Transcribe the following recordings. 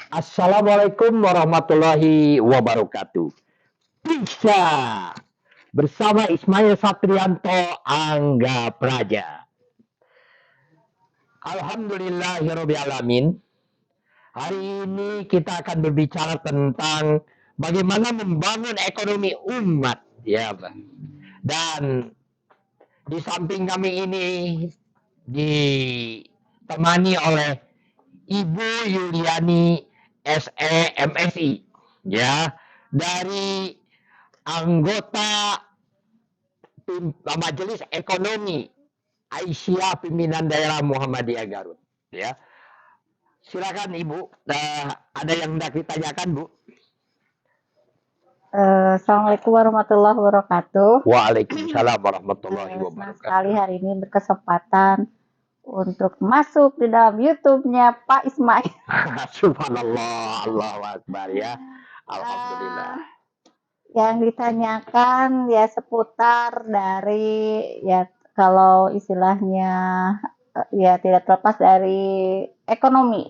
Assalamualaikum warahmatullahi wabarakatuh. Bisa bersama Ismail Satrianto Angga Praja. Alhamdulillahirobbilalamin. Hari ini kita akan berbicara tentang bagaimana membangun ekonomi umat, ya, Pak. Dan di samping kami ini ditemani oleh Ibu Yuliani SE MSI, ya, dari anggota Majelis Ekonomi Aisyah Pimpinan Daerah Muhammadiyah Garut, ya. Silakan Ibu, ada yang hendak ditanyakan, Bu? Assalamualaikum warahmatullahi wabarakatuh. Waalaikumsalam warahmatullahi Senang wabarakatuh. sekali hari ini berkesempatan untuk masuk di dalam YouTube-nya Pak Ismail. Subhanallah, Allahu Akbar, ya. Alhamdulillah. Yang ditanyakan ya seputar dari ya kalau istilahnya ya tidak terlepas dari ekonomi,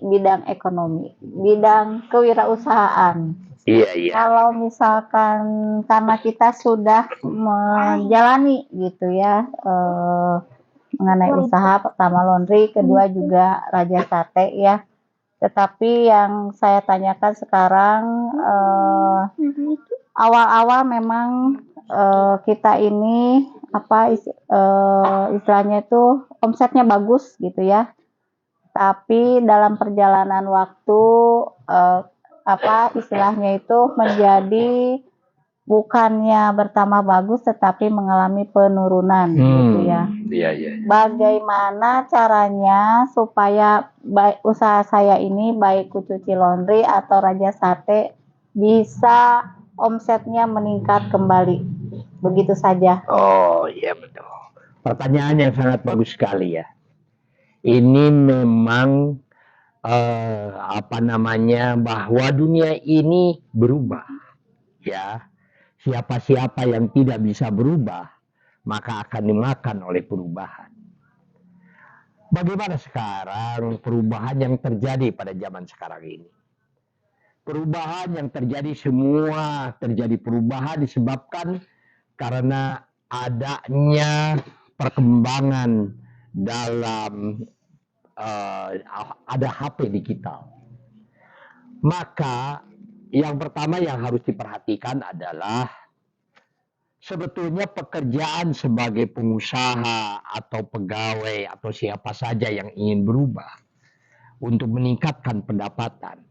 bidang kewirausahaan. Iya. Kalau misalkan karena kita sudah menjalani gitu ya mengenai usaha, pertama laundry, kedua juga Raja Sate ya. Tetapi yang saya tanyakan sekarang awal-awal memang kita ini istilahnya itu omsetnya bagus gitu ya. Tapi dalam perjalanan waktu istilahnya itu menjadi bukannya bertambah bagus tetapi mengalami penurunan gitu ya. Iya. Bagaimana caranya supaya usaha saya ini baik Cuci Laundry atau Raja Sate bisa omsetnya meningkat kembali. Begitu saja. Oh iya betul. Pertanyaan yang sangat bagus sekali ya. Ini memang bahwa dunia ini berubah, ya. Siapa-siapa yang tidak bisa berubah, maka akan dimakan oleh perubahan. Bagaimana sekarang perubahan yang terjadi pada zaman sekarang ini? Perubahan yang terjadi perubahan disebabkan karena adanya perkembangan dalam ada HP digital. Maka yang pertama yang harus diperhatikan adalah sebetulnya pekerjaan sebagai pengusaha atau pegawai atau siapa saja yang ingin berubah untuk meningkatkan pendapatan.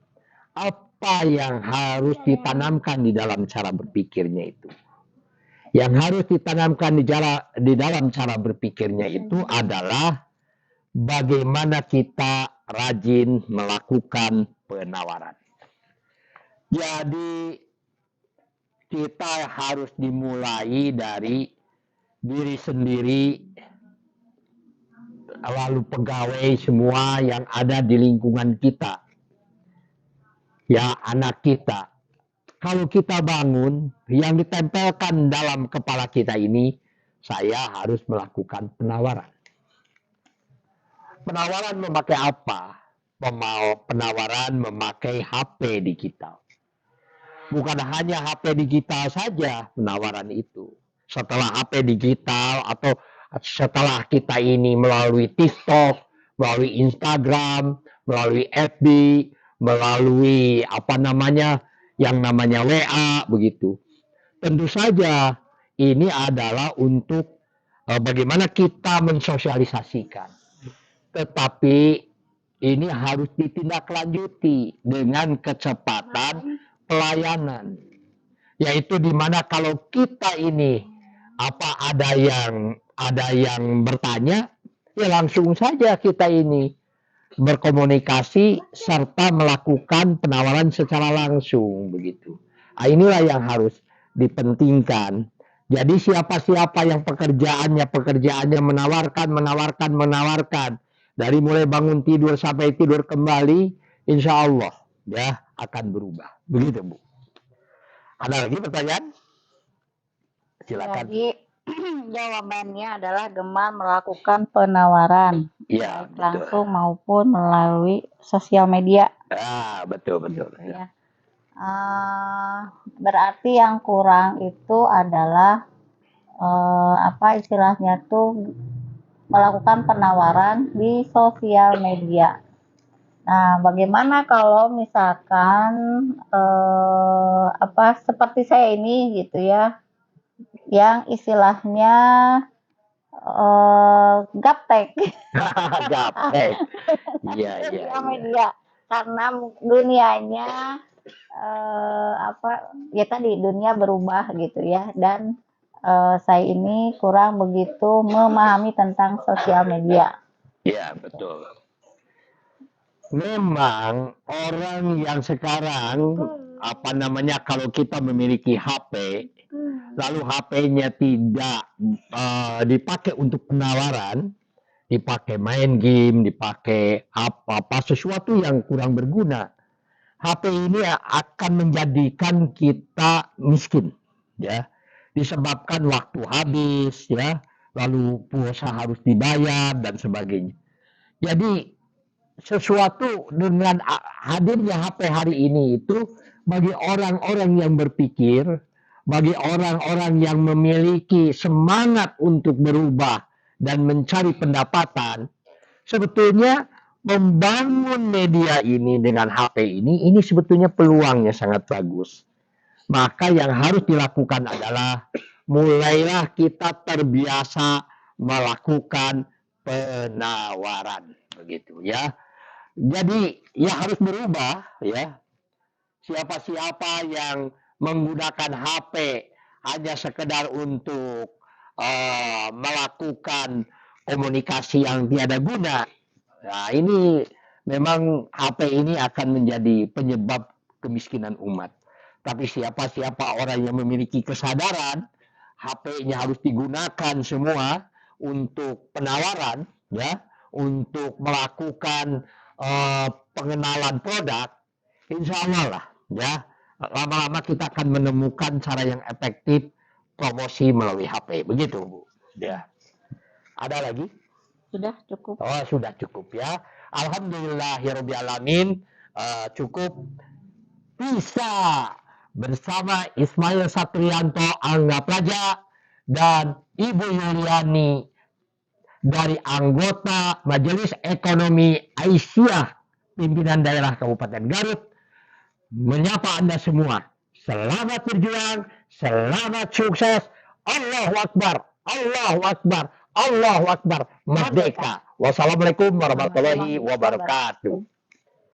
Apa yang harus ditanamkan di dalam cara berpikirnya itu? Yang harus ditanamkan di dalam cara berpikirnya itu adalah bagaimana kita rajin melakukan penawaran. Jadi kita harus dimulai dari diri sendiri, lalu pegawai semua yang ada di lingkungan kita, ya, anak kita. Kalau kita bangun, yang ditempelkan dalam kepala kita ini, saya harus melakukan penawaran. Penawaran memakai apa? Penawaran memakai HP digital. Bukan hanya HP digital saja penawaran itu. Setelah HP digital atau setelah kita ini melalui TikTok, melalui Instagram, melalui FB, melalui yang namanya WA begitu. Tentu saja ini adalah untuk bagaimana kita mensosialisasikan. Tetapi ini harus ditindaklanjuti dengan kecepatan pelayanan. Yaitu di mana kalau kita ini ada yang bertanya, ya langsung saja kita ini berkomunikasi serta melakukan penawaran secara langsung begitu. Inilah yang harus dipentingkan. Jadi siapa-siapa yang pekerjaannya menawarkan dari mulai bangun tidur sampai tidur kembali, insya Allah ya akan berubah. Begitu Bu. Ada lagi pertanyaan? Silakan. Jadi Jawabannya adalah gemar melakukan penawaran, Iya, baik betul. langsung maupun melalui sosial media, Betul betul. gitu ya. Berarti yang kurang itu adalah apa istilahnya tuh melakukan penawaran di sosial media. Nah, bagaimana kalau misalkan apa seperti saya ini gitu ya, yang istilahnya gaptek Gaptek. Iya iya sosial iya. media karena dunianya apa ya tadi dunia berubah gitu ya dan saya ini kurang begitu memahami tentang sosial media. Iya, betul. Memang orang yang sekarang apa namanya kalau kita memiliki HP lalu HP-nya tidak dipakai untuk penawaran, dipakai main game, dipakai apa-apa sesuatu yang kurang berguna. HP ini akan menjadikan kita miskin, ya. Disebabkan waktu habis, ya, lalu pulsa harus dibayar dan sebagainya. Jadi sesuatu dengan hadirnya HP hari ini itu bagi orang-orang yang berpikir, bagi orang-orang yang memiliki semangat untuk berubah dan mencari pendapatan, sebetulnya membangun media ini dengan HP ini sebetulnya peluangnya sangat bagus. Maka yang harus dilakukan adalah mulailah kita terbiasa melakukan penawaran begitu ya. Jadi ya harus berubah ya. Siapa-siapa yang menggunakan HP hanya sekedar untuk melakukan komunikasi yang tiada guna. Nah, ini memang HP ini akan menjadi penyebab kemiskinan umat. Tapi siapa-siapa orang yang memiliki kesadaran HP-nya harus digunakan semua untuk penawaran ya, untuk melakukan pengenalan produk, insya Allah lah ya lama-lama kita akan menemukan cara yang efektif promosi melalui HP begitu Bu ya. Ada lagi? Sudah cukup. Oh sudah cukup ya. Alhamdulillahirobbilalamin cukup bisa bersama Ismail Satrianto Angga Praja dan Ibu Yuliani dari anggota Majelis Ekonomi Aisyah pimpinan daerah Kabupaten Garut menyapa Anda semua. Selamat berjuang, selamat sukses. Allahu Akbar, Allahu Akbar, Allahu Akbar, merdeka. Wassalamualaikum warahmatullahi wabarakatuh.